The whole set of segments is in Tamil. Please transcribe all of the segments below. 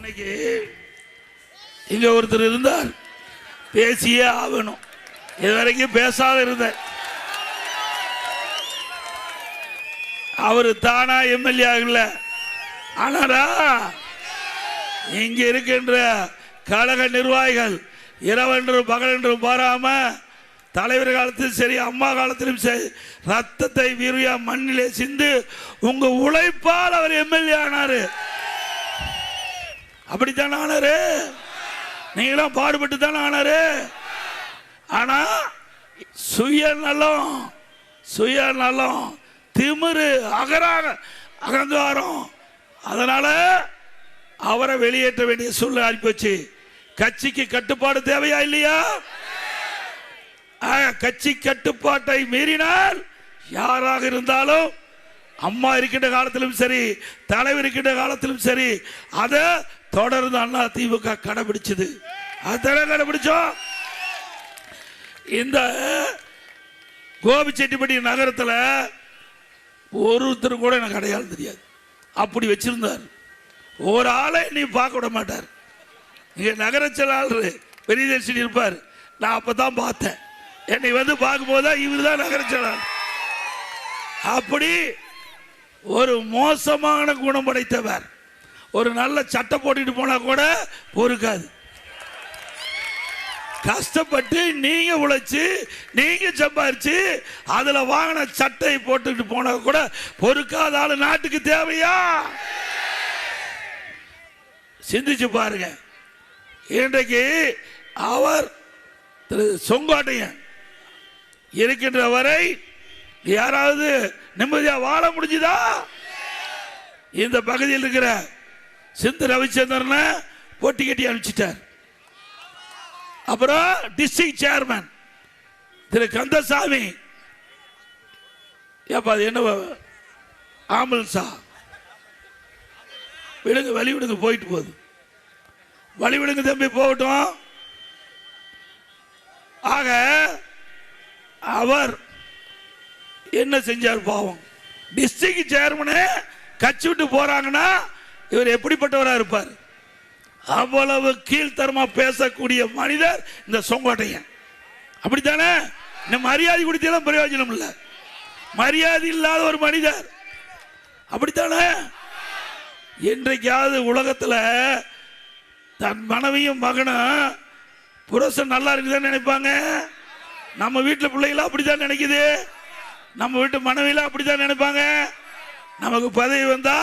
இன்னைக்கு இங்க ஒருத்தர் இருந்தார், பேசியே ஆகணும். இதுவரைக்கும் பேசாத இருந்த அவரு தானா எம்எல்ஏ ஆகல. ஆனாரா இங்க இருக்கின்ற கழக நிர்வாகிகள் இரவென்றும் பகலென்றும் பாராம தலைவர் காலத்திலும் சரி அம்மா காலத்திலும் சரி ரத்தத்தை வீரியா மண்ணிலே சிந்து உங்க உழைப்பால் அவர் எம்எல்ஏ ஆனாரு. அப்படித்தான் ஆனாரு. நீங்களாம் பாடுபட்டு தானே ஆனாரு. ஆனா சுயநலம் திமிரு அகங்காரம், அதனால அவரை வெளியேற்ற வேண்டிய சூழ்நிலை ஆகிப்போச்சு. கட்சிக்கு கட்டுப்பாடு தேவையா இல்லையா? கட்சி கட்டுப்பாட்டை மீறினால் யாராக இருந்தாலும் அம்மா இருக்கின்ற காலத்திலும் சரி தலைவர் இருக்கின்ற காலத்திலும் சரி அதை தொடர்ந்து அண்ணா திமுக கடைபிடிச்சது. அதை கடைபிடிச்சோம். இந்த கோபிச்செட்டிப்பட்டி நகரத்தில் ஒருத்தர் கூட எனக்கு அடையாளம் தெரியாது. அப்படி வச்சிருந்தார். ஒரு ஆளை நீ பார்க்க விட மாட்டார். இங்க நகர செயலாளர் பெரியதர்ஷினி இருப்பார். நான் அப்பதான் பார்த்தேன். என்னை வந்து பார்க்கும் போதுதான் இவர் தான் நகர செயலாளர். அப்படி ஒரு மோசமான குணம் படைத்தவர். ஒரு நல்ல சட்டை போட்டுட்டு போனா கூட பொறுக்காது. கஷ்டப்பட்டு நீங்க உழைச்சு நீங்க சம்பாரிச்சு அதுல வாங்கின சட்டை போட்டுட்டு போனா கூட பொறுக்காத ஆளு நாட்டுக்கு தேவையா? சிந்திச்சு பாருங்க. இன்றைக்கு அவர் செங்கோட்டையன் இருக்கின்ற வரை யாராவது நிம்மதியா வாழ முடிஞ்சுதா? இந்த பகுதியில் இருக்கிற சிந்து ரவிச்சந்திரனை போட்டி கட்டி அனுப்பிச்சிட்டார். அப்புறம் டிஸ்ட்ரிக்ட் சேர்மன் திரு கந்தசாமி, என்ன ஆம்புலன்ஸா விடுங்க, வழி விடுங்க, போயிட்டு போகுது, வழி விடுங்க தம்பி, போகட்டும். ஆக அவர் என்ன செஞ்சார் பாவம்? டிஸ்ட்ரிக்ட் சேர்மனே கட்சி விட்டு போறாங்கன்னா இவர் எப்படிப்பட்டவரா இருப்பார்? அவ்வளவு கீழ்த்தரமா பேசக்கூடிய மனிதர் இந்த செங்கோட்டையன். அப்படித்தானே? இந்த மரியாதை கொடுத்தாலும் பிரயோஜனம் இல்லை. மரியாதை இல்லாத ஒரு மனிதர். அப்படித்தானே? இன்றைக்காவது உலகத்துல தன் மனைவியும் மகனும் புருஷன் நல்லா இருக்குதுன்னு நினைப்பாங்க. நம்ம வீட்டுல பிள்ளைகளா அப்படித்தான் நினைக்குது. நம்ம வீட்டு மனைவியெல்லாம் அப்படித்தான் நினைப்பாங்க. நமக்கு பதவி வந்தா,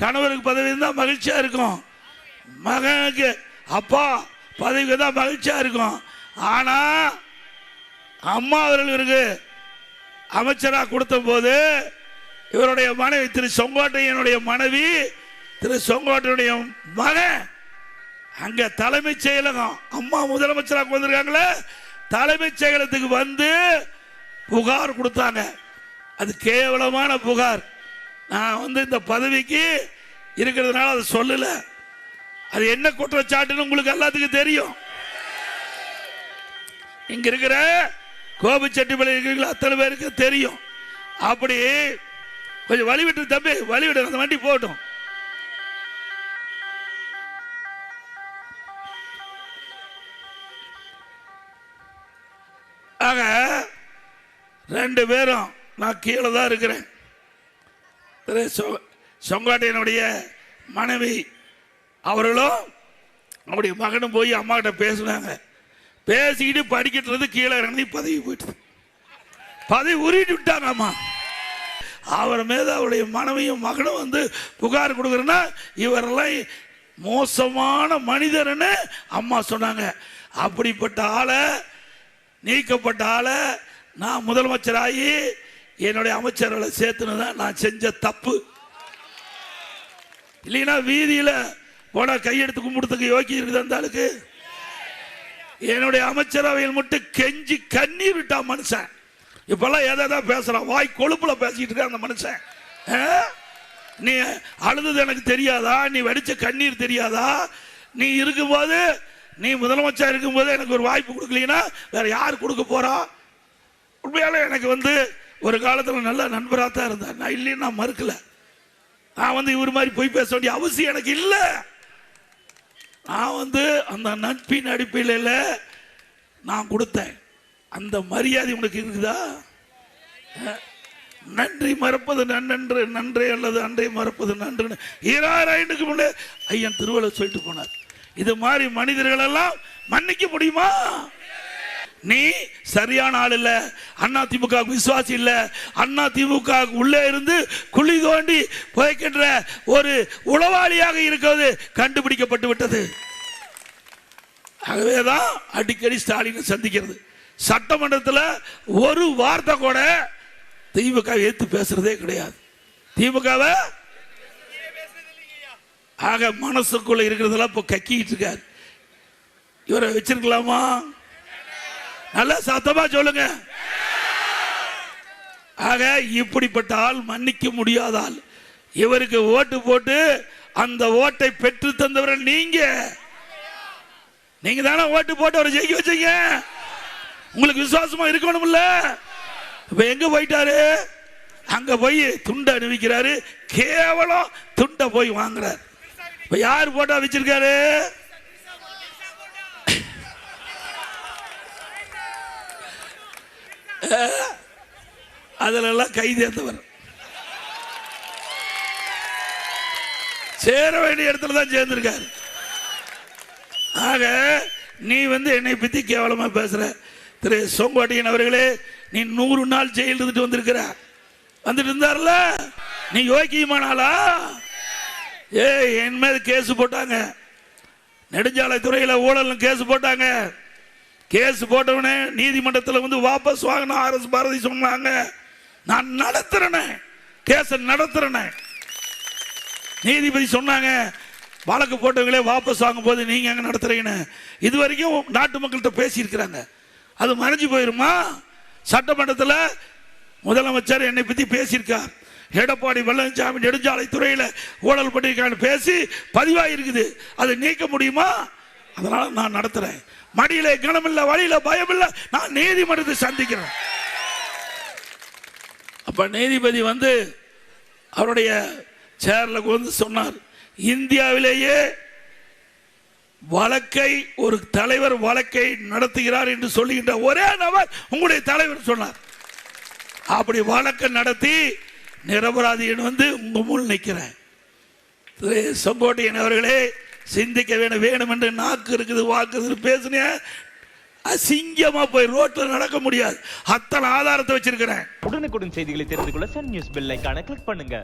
கணவருக்கு பதவி இருந்தா மகிழ்ச்சியா இருக்கும். மகனுக்கு அப்பா பதவிக்கு தான் மகிழ்ச்சியா இருக்கும். ஆனா அம்மா அவர்களுக்கு அமைச்சராக கொடுத்த போது இவருடைய மனைவி திரு செங்கோட்டையனுடைய மனைவி திரு செங்கோட்டையனுடைய மகன் அங்க தலைமைச் செயலகம், அம்மா முதலமைச்சராக வந்திருக்காங்களே, தலைமைச் செயலகத்துக்கு வந்து புகார் கொடுத்தாங்க. அது கேவலமான புகார். நான் வந்து இந்த பதவிக்கு இருக்கிறதுனால அதை சொல்லல. அது என்ன குற்றச்சாட்டுன்னு உங்களுக்கு எல்லாத்துக்கும் தெரியும். இங்க இருக்கிற கோபிச்செட்டிப்பாளையம் இருக்கிற அத்தனை பேருக்கு தெரியும். அப்படி கொஞ்சம் வழிவிட்டு தம்பி, வழிவிடு, அந்த வண்டி போட்டும். ஆக ரெண்டு பேரும் நான் கீழே தான் இருக்கிறேன். செங்கோட்டையனுடைய மனைவி அவர்களும் அவருடைய மகனும் போய் அம்மா கிட்ட பேசினாங்க. பேசிக்கிட்டு படிக்கிறது கீழே இறங்கி பதவி போயிட்டு பதவி உருவிட்டு விட்டாங்க அம்மா. அவர் மீது அவருடைய மனைவியும் மகனும் வந்து புகார் கொடுக்குறேன்னா இவரெல்லாம் மோசமான மனிதர்னு அம்மா சொன்னாங்க. அப்படிப்பட்ட ஆளை, நீக்கப்பட்ட ஆளை நான் முதலமைச்சராகி என்னுடைய அமைச்சர்களை சேர்த்துனதான் நான் செஞ்ச தப்பு. இல்லைன்னா வீதியில போனா கையெடுத்து கும்பிடுறதுக்கு யோகி இருக்குது அந்த ஆளுக்கு. என்னுடைய அமைச்சரவையில் மட்டும் கெஞ்சி கண்ணீர் விட்டா மனுஷன். இப்பெல்லாம் எதாவது பேசுறான், வாய் கொழுப்புல பேசிட்டு இருக்க அந்த மனுஷன். நீ அழுது எனக்கு தெரியாதா? நீ வடிச்ச கண்ணீர் தெரியாதா? நீ இருக்கும்போது, நீ முதலமைச்சர் இருக்கும்போது எனக்கு ஒரு வாய்ப்பு கொடுக்கலீங்கன்னா வேற யார் கொடுக்க போறா? உண்மையால எனக்கு வந்து ஒரு காலத்தில் நல்ல நண்பராக தான் இருந்தார். நான் இல்லைன்னு நான் மறுக்கல. நான் வந்து இவர் மாதிரி போய் பேச வேண்டிய அவசியம் எனக்கு இல்லை. நான் வந்து அந்த நட்பின் அடிப்படையில் நான் கொடுத்தேன். அந்த மரியாதை உனக்கு இருக்குதா? நன்றி மறப்பது நன்றன்று, நன்றே அல்லது அன்றை மறப்பது நன்று 2000 முன்னே ஐயன் திருவள்ளுவர் சொல்லிட்டு போனார். இது மாதிரி மனிதர்கள் எல்லாம் மன்னிக்க முடியுமா? நீ சரியான ஆள் இல்ல, அண்ணா திமுக விசுவாசி இல்ல, அண்ணா திமுக உள்ளே இருந்து குழி தோண்டி புதைக்கின்ற ஒரு உளவாளியாக இருக்கிறது கண்டுபிடிக்கப்பட்டு விட்டது. ஆகவேதான் அடிக்கடி ஸ்டாலினை சந்திக்கிறது. சட்டமன்றத்தில் ஒரு வார்த்தை கூட திமுக ஏத்து பேசுறதே கிடையாது. திமுகவை ஆக மனசுக்குள்ள இருக்கிறதெல்லாம் இப்போ கக்கிட்டு இருக்காரு. இவரை வச்சிருக்கலாமா? நல்லா சத்தமா சொல்லுங்க. ஆக இப்படிப்பட்ட ஆள் மன்னிக்க முடியாத ஆள். இவருக்கு ஓட்டு போட்டு அந்த ஓட்டை பெற்று தந்தவர்கள் நீங்க தானே ஓட்டு போட்டு அவரை ஜெயிக்க வச்சீங்க. உங்களுக்கு விசுவாசமா இருக்கணும்ல. இப்ப எங்க போயிட்டாரு? அங்க போய் துண்டை அணிவிக்கிறாரு. கேவலம் துண்டை போய் வாங்குறாரு. இப்ப யார் போட்டா வச்சிருக்காரு? அதுல எல்லாம் கை தேர்ந்தவர். சேர வேண்டிய இடத்துல தான் சேர்ந்திருக்காரு. ஆக நீ வந்து என்னை பத்தி கேவலமா பேசுற. திரு செங்கோட்டையன் அவர்களே, நீ 100 நாள் ஜெயில் இருந்துட்டு வந்திருக்கிற. வந்துட்டு இருந்தார்ல, நீ யோக்கியமானாலா? என் மேல் கேஸ் போட்டாங்க. நெடுஞ்சாலைத்துறையில் ஊழல் கேஸ் போட்டாங்க. கேஸ் போட்டவனே நீதிமன்றத்தில் வந்து வாபஸ் வாங்கின RS பாரதி சொன்னாங்க. நான் நடத்துறேன், கேஸ் நடத்துறேன். நீதிபதி சொன்னாங்க, வழக்கு போட்டவங்களே வாபஸ் வாங்கும் போது நீங்க எங்க நடத்துறீங்கன்னு. இது வரைக்கும் நாட்டு மக்கள்கிட்ட பேசியிருக்கிறாங்க. அது மறைஞ்சு போயிருமா? சட்டமன்றத்தில் முதலமைச்சர் என்னை பத்தி பேசியிருக்கார். எடப்பாடி பழனிசாமி நெடுஞ்சாலைத்துறையில் ஊழல் பண்ணியிருக்கான்னு பேசி பதிவாயிருக்குது. அதை நீக்க முடியுமா? அதனால நான் நடத்துறேன். மடியில கனமில்லை, வழியில பயம் இல்லை. நான் நீதிமன்றத்தை சந்திக்கிறேன். அப்ப நீதிபதி வந்து அவருடைய சேர்ல வந்து சொன்னார், இந்தியாவிலேயே வழக்கை ஒரு தலைவர் வழக்கை நடத்துகிறார் என்று சொல்லுகின்ற ஒரே நபர் உங்களுடைய தலைவர் சொன்னார். அப்படி வழக்கை நடத்தி நிரபராதியின் வந்து உங்க முன் நிற்கிறேன். செங்கோட்டையன் அவர்களே, சிந்திக்க வேணும் என்று நாக்கு இருக்குது, வாக்கு பேசுனீங்க, அசிங்கமா போய் ரோட்ல நடக்க முடியாது. அத்தனை ஆதாரத்தை வச்சிருக்கிறேன். உடனுக்குடன் செய்திகளை தெரிந்து கொள்ள சன் நியூஸ் பெல் ஐகானை கிளிக் பண்ணுங்க.